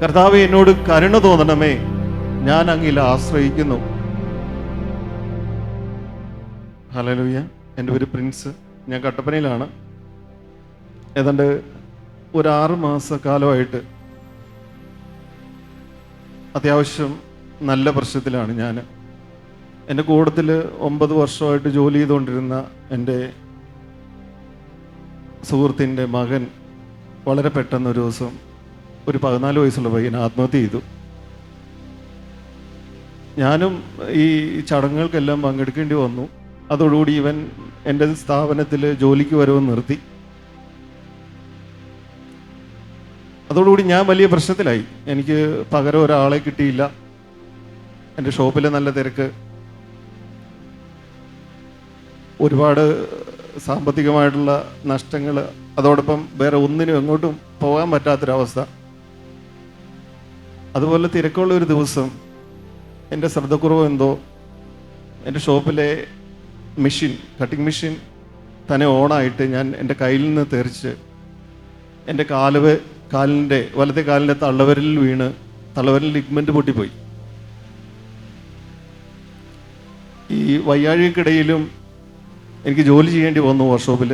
കർത്താവേ, എന്നോട് കരുണ തോന്നണമേ, ഞാൻ അങ്ങിൽ ആശ്രയിക്കുന്നു. ഹല്ലേലൂയ. എൻ്റെ പേര് പ്രിൻസ്. ഞാൻ കട്ടപ്പനയിലാണ്. ഏതാണ്ട് ഒരു 6 മാസക്കാലമായിട്ട് അത്യാവശ്യം നല്ല പ്രശ്നത്തിലാണ് ഞാൻ. എൻ്റെ കൂട്ടത്തിൽ 9 വർഷമായിട്ട് ജോലി ചെയ്തുകൊണ്ടിരുന്ന എൻ്റെ സുഹൃത്തിൻ്റെ മകൻ വളരെ പെട്ടെന്നൊരു ദിവസം ഒരു 14 വയസ്സുള്ള പയ്യൻ ആത്മഹത്യ ചെയ്തു. ഞാനും ഈ ചടങ്ങുകൾക്കെല്ലാം പങ്കെടുക്കേണ്ടി വന്നു. അതോടുകൂടി ഇവൻ എൻ്റെ സ്ഥാപനത്തിൽ ജോലിക്ക് വരവ് നിർത്തി. അതോടുകൂടി ഞാൻ വലിയ പ്രശ്നത്തിലായി. എനിക്ക് പകരം ഒരാളെ കിട്ടിയില്ല. എൻ്റെ ഷോപ്പിൽ നല്ല തിരക്ക്, ഒരുപാട് സാമ്പത്തികമായിട്ടുള്ള നഷ്ടങ്ങൾ, അതോടൊപ്പം വേറെ ഒന്നിനും എങ്ങോട്ടും പോകാൻ പറ്റാത്തൊരവസ്ഥ. അതുപോലെ തിരക്കുള്ള ഒരു ദിവസം എൻ്റെ ശ്രദ്ധക്കുറവ് എന്തോ എൻ്റെ ഷോപ്പിലെ മെഷീൻ, കട്ടിംഗ് മെഷീൻ തന്നെ ഓണായിട്ട് ഞാൻ എൻ്റെ കയ്യിൽ നിന്ന് തെറിച്ച് എൻ്റെ കാലിൻ്റെ വലത്തെ കാലിൻ്റെ തള്ളവിരലിൽ വീണ് തള്ളവിരൽ ലിഗ്മെൻറ്റ് പൊട്ടിപ്പോയി. ഈ വയ്യാഴികൾക്കിടയിലും എനിക്ക് ജോലി ചെയ്യേണ്ടി വന്നു. വർക്ക്ഷോപ്പിൽ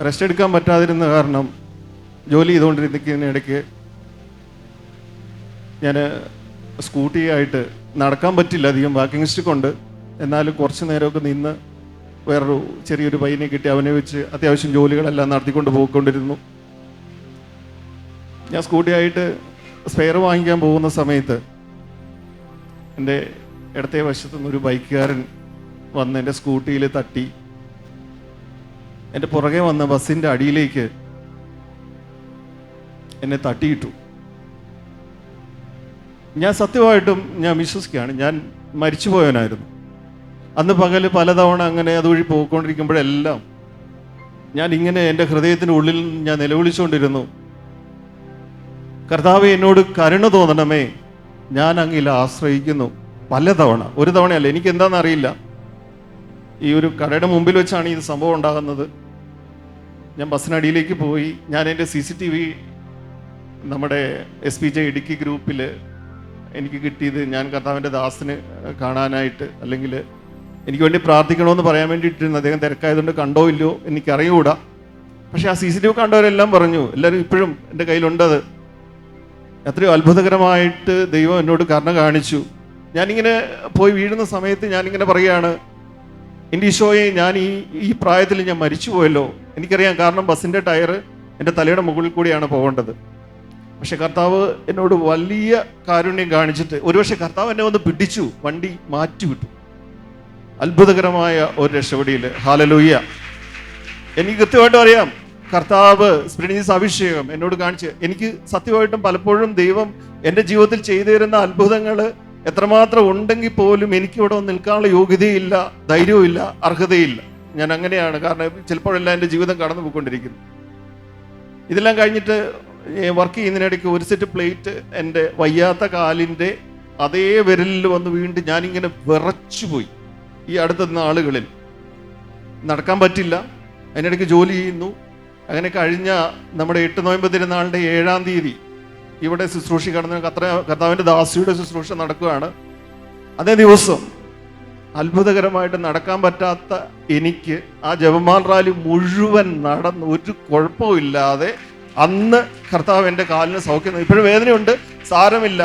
റെസ്റ്റ് എടുക്കാൻ പറ്റാതിരുന്ന കാരണം ജോലി ചെയ്തുകൊണ്ടിരിക്കുന്നതിനിടയ്ക്ക് ഞാൻ സ്കൂട്ടിയായിട്ട് നടക്കാൻ പറ്റില്ല, അധികം വാക്കിംഗ് സ്റ്റിക്ക് ഉണ്ട്. എന്നാലും കുറച്ച് നേരമൊക്കെ നിന്ന് വേറൊരു ചെറിയൊരു പയ്യനെ കിട്ടി അവനെ വെച്ച് അത്യാവശ്യം ജോലികളെല്ലാം നടത്തിക്കൊണ്ട് പോയിക്കൊണ്ടിരുന്നു. ഞാൻ സ്കൂട്ടിയായിട്ട് സ്പെയർ വാങ്ങിക്കാൻ പോകുന്ന സമയത്ത് എൻ്റെ ഇടത്തെ വശത്തുനിന്നൊരു ബൈക്കുകാരൻ വന്ന് എൻ്റെ സ്കൂട്ടിയിൽ തട്ടി എൻ്റെ പുറകെ വന്ന ബസ്സിൻ്റെ അടിയിലേക്ക് എന്നെ തട്ടിയിട്ടു. ഞാൻ സത്യമായിട്ടും ഞാൻ വിശ്വസിക്കുകയാണ്, ഞാൻ മരിച്ചുപോയവനായിരുന്നു. അന്ന് പകല് പലതവണ അങ്ങനെ അതുവഴി പോയിക്കൊണ്ടിരിക്കുമ്പോഴെല്ലാം ഞാൻ ഇങ്ങനെ എൻ്റെ ഹൃദയത്തിൻ്റെ ഉള്ളിൽ ഞാൻ നിലവിളിച്ചുകൊണ്ടിരുന്നു, കർത്താവേ, എന്നോട് കരുണ തോന്നണമേ, ഞാൻ അങ്ങിൽ ആശ്രയിക്കുന്നു. പലതവണ, ഒരു തവണയല്ല. എനിക്ക് എന്താണെന്ന് അറിയില്ല, ഈ ഒരു കടയുടെ മുമ്പിൽ വെച്ചാണ് ഇത് സംഭവം ഉണ്ടാകുന്നത്. ഞാൻ ബസ്സിനടിയിലേക്ക് പോയി. ഞാൻ എൻ്റെ CCTV നമ്മുടെ SPJ ഇടുക്കി ഗ്രൂപ്പിൽ എനിക്ക് കിട്ടിയത് ഞാൻ കർത്താവിൻ്റെ ദാസന് കാണാനായിട്ട്, അല്ലെങ്കിൽ എനിക്ക് വേണ്ടി പ്രാർത്ഥിക്കണമെന്ന് പറയാൻ വേണ്ടിയിട്ടിരുന്നു. അദ്ദേഹം തിരക്കായതുകൊണ്ട് കണ്ടോ ഇല്ലയോ എനിക്കറിയൂടാ. പക്ഷേ ആ CCTV കണ്ടവരെല്ലാം പറഞ്ഞു, എല്ലാവരും ഇപ്പോഴും എൻ്റെ കയ്യിലുണ്ടത്. എത്രയോ അത്ഭുതകരമായിട്ട് ദൈവം എന്നോട് കരുണ കാണിച്ചു. ഞാനിങ്ങനെ പോയി വീഴുന്ന സമയത്ത് ഞാനിങ്ങനെ പറയുകയാണ്, എൻ്റെ ഈശോയെ, ഞാൻ ഈ പ്രായത്തിൽ ഞാൻ മരിച്ചു പോയല്ലോ. എനിക്കറിയാം, കാരണം ബസ്സിൻ്റെ ടയർ എൻ്റെ തലയുടെ മുകളിൽ കൂടിയാണ് പോകേണ്ടത്. പക്ഷെ കർത്താവ് എന്നോട് വലിയ കാരുണ്യം കാണിച്ചിട്ട് ഒരുപക്ഷെ കർത്താവ് എന്നെ ഒന്ന് പിടിച്ചു, വണ്ടി മാറ്റിവിട്ടു. അത്ഭുതകരമായ ഒരു രക്ഷപ്പെടിയിൽ. ഹല്ലേലൂയ. എനിക്ക് കൃത്യമായിട്ടും അറിയാം, കർത്താവ് സ്പിരിറ്റ് അഭിഷേകം എന്നോട് കാണിച്ച്, എനിക്ക് സത്യമായിട്ടും പലപ്പോഴും ദൈവം എൻ്റെ ജീവിതത്തിൽ ചെയ്തു തരുന്ന അത്ഭുതങ്ങൾ എത്രമാത്രം ഉണ്ടെങ്കിൽ പോലും എനിക്കിവിടെ നിൽക്കാനുള്ള യോഗ്യതയില്ല, ധൈര്യവും ഇല്ല, അർഹതയില്ല. ഞാൻ അങ്ങനെയാണ്. കാരണം ചിലപ്പോഴെല്ലാം എൻ്റെ ജീവിതം കടന്നു പോയിക്കൊണ്ടിരിക്കുന്നു. ഇതെല്ലാം കഴിഞ്ഞിട്ട് വർക്ക് ചെയ്യുന്നതിനിടയ്ക്ക് ഒരു സെറ്റ് പ്ലേറ്റ് എൻ്റെ വയ്യാത്ത കാലിൻ്റെ അതേ വിരലിൽ വന്ന് വീണ്ടും ഞാനിങ്ങനെ വിറച്ചുപോയി. ഈ അടുത്ത നാളുകളിൽ നടക്കാൻ പറ്റില്ല, അതിനിടയ്ക്ക് ജോലി ചെയ്യുന്നു. അങ്ങനെ കഴിഞ്ഞ നമ്മുടെ 8 നോയമ്പ് തിരുനാളിൻ്റെ 7-ാം തീയതി ഇവിടെ ശുശ്രൂഷ കടന്ന് കർത്താവിൻ്റെ ദാസിയുടെ ശുശ്രൂഷ നടക്കുകയാണ്. അതേ ദിവസം അത്ഭുതകരമായിട്ട് നടക്കാൻ പറ്റാത്ത എനിക്ക് ആ ജപമാല റാലി മുഴുവൻ നടന്ന് ഒരു കുഴപ്പമില്ലാതെ അന്ന് കർത്താവ് എൻ്റെ കാലിന് സൗഖ്യം. ഇപ്പോഴും വേദനയുണ്ട്, സാരമില്ല,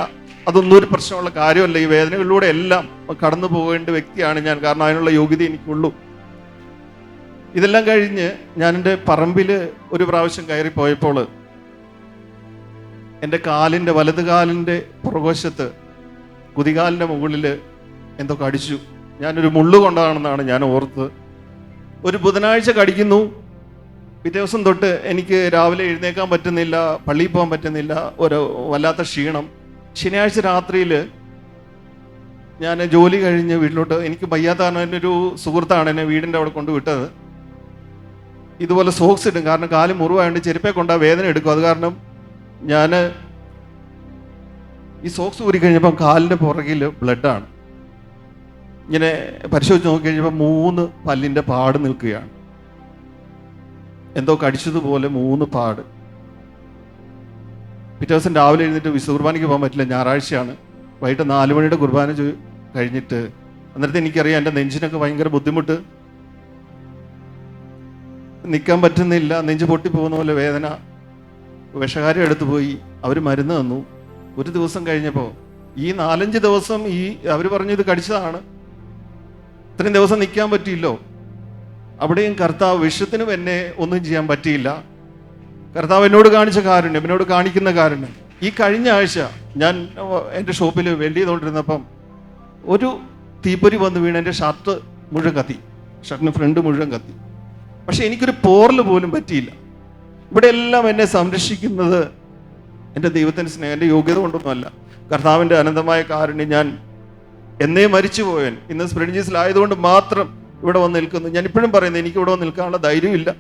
അതൊന്നും ഒരു പ്രശ്നമുള്ള കാര്യമല്ല. ഈ വേദനകളിലൂടെ എല്ലാം കടന്നു പോകേണ്ട വ്യക്തിയാണ് ഞാൻ, കാരണം അതിനുള്ള യോഗ്യത എനിക്കുള്ളൂ. ഇതെല്ലാം കഴിഞ്ഞ് ഞാൻ എൻ്റെ പറമ്പിൽ ഒരു പ്രാവശ്യം കയറിപ്പോയപ്പോൾ എൻ്റെ കാലിൻ്റെ വലത് കാലിൻ്റെ പുറകുവശത്ത് കുതികാലിൻ്റെ മുകളിൽ എന്തോ കടിച്ചു. ഞാനൊരു മുള്ളു കൊണ്ടാണെന്നാണ് ഞാൻ ഓർത്തത്. ഒരു ബുധനാഴ്ച കടിക്കുന്നു. പിറ്റേ ദിവസം തൊട്ട് എനിക്ക് രാവിലെ എഴുന്നേക്കാൻ പറ്റുന്നില്ല, പള്ളിയിൽ പോകാൻ പറ്റുന്നില്ല, ഒരു വല്ലാത്ത ക്ഷീണം. ശനിയാഴ്ച രാത്രിയിൽ ഞാൻ ജോലി കഴിഞ്ഞ് വീട്ടിലോട്ട്, എനിക്ക് വയ്യാത്ത കാരണം എൻ്റെ ഒരു സുഹൃത്താണ് എന്നെ വീടിൻ്റെ അവിടെ കൊണ്ടുവിട്ടത്. ഇതുപോലെ സോക്സ് ഇടും, കാരണം കാല് മുറിവായതുകൊണ്ട് ചെരുപ്പേ കൊണ്ടാ വേദന എടുക്കും. അത് കാരണം ഞാൻ ഈ സോക്സ് ഊരി കഴിഞ്ഞപ്പം കാലിൻ്റെ പുറകിൽ ബ്ലഡാണ്. ഇങ്ങനെ പരിശോധിച്ച് നോക്കി കഴിഞ്ഞപ്പോൾ 3 പല്ലിൻ്റെ പാട് നിൽക്കുകയാണ്. എന്തോ കടിച്ചതുപോലെ 3 പാട്. പിറ്റേ ദിവസം രാവിലെ എഴുന്നേറ്റ് വിശുദ്ധ കുർബാനയ്ക്ക് പോകാൻ പറ്റില്ല, ഞായറാഴ്ചയാണ്. വൈകിട്ട് 4 മണിയുടെ കുർബാന കഴിഞ്ഞിട്ട് അന്നേരത്തെ എനിക്കറിയാം എൻ്റെ നെഞ്ചിനൊക്കെ ഭയങ്കര ബുദ്ധിമുട്ട്, നിൽക്കാൻ പറ്റുന്നില്ല, നെഞ്ച് പൊട്ടിപ്പോകുന്ന പോലെ വേദന. വിഷകാരം എടുത്തു പോയി, അവർ മരുന്ന് തന്നു. ഒരു ദിവസം കഴിഞ്ഞപ്പോൾ ഈ 4-5 ദിവസം അവർ പറഞ്ഞു ഇത് കടിച്ചതാണ്, ഇത്രയും ദിവസം നിൽക്കാൻ പറ്റിയില്ലോ. അവിടെയും കർത്താവ് വിഷത്തിനും എന്നെ ഒന്നും ചെയ്യാൻ പറ്റിയില്ല. കർത്താവ് എന്നോട് കാണിച്ച കാരുണ്യം, എന്നോട് കാണിക്കുന്ന കാരുണ്യം. ഈ കഴിഞ്ഞ ആഴ്ച ഞാൻ എൻ്റെ ഷോപ്പിൽ വെൽഡ് ചെയ്തുകൊണ്ടിരുന്നപ്പം ഒരു തീപ്പൊരി വന്ന് വീണ് എൻ്റെ ഷർട്ട് മുഴുവൻ കത്തി, ഷർട്ടിന് ഫ്രണ്ട് മുഴുവൻ കത്തി. പക്ഷെ എനിക്കൊരു പോറൽ പോലും പറ്റിയില്ല. ഇവിടെ എല്ലാം എന്നെ സംരക്ഷിക്കുന്നത് എൻ്റെ ദൈവത്തിൻ്റെ സ്നേഹം, എൻ്റെ യോഗ്യത കൊണ്ടൊന്നുമല്ല, കർത്താവിൻ്റെ അനന്തമായ കാരുണ്യം. ഞാൻ എന്നേ മരിച്ചു പോയൻ ഇന്ന് സ്പ്രിഡ്ജീസിലായതുകൊണ്ട് മാത്രം ഇവിടെ വന്ന് നിൽക്കുന്നു. ഞാൻ ഇപ്പോഴും പറയുന്നത് എനിക്ക് ഇവിടെ വന്ന് നിൽക്കാനുള്ള ധൈര്യമില്ല,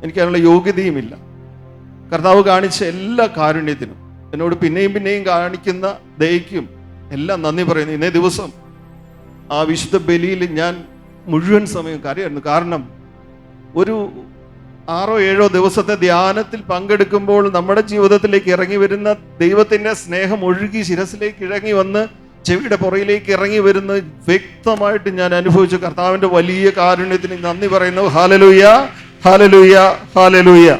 എനിക്കതിനുള്ള യോഗ്യതയുമില്ല. കർത്താവ് കാണിച്ച എല്ലാ കാരുണ്യത്തിനും, എന്നോട് പിന്നെയും പിന്നെയും കാണിക്കുന്ന ദയയ്ക്കും എല്ലാം നന്ദി പറയുന്നു. ഇന്നേ ദിവസം ആ വിശുദ്ധ ബലിയിൽ ഞാൻ മുഴുവൻ സമയം കരയായിരുന്നു. കാരണം ഒരു 6-7 ദിവസത്തെ ധ്യാനത്തിൽ പങ്കെടുക്കുമ്പോൾ നമ്മുടെ ജീവിതത്തിലേക്ക് ഇറങ്ങി വരുന്ന ദൈവത്തിൻ്റെ സ്നേഹം ഒഴുകി ശിരസിലേക്ക് ഇറങ്ങി വന്ന് ചെവിയുടെ പുറയിലേക്ക് ഇറങ്ങി വരുന്ന വ്യക്തമായിട്ട് ഞാൻ അനുഭവിച്ചു. കർത്താവിൻ്റെ വലിയ കാരുണ്യത്തിന് നന്ദി പറയുന്നു. Hallelujah, hallelujah, hallelujah.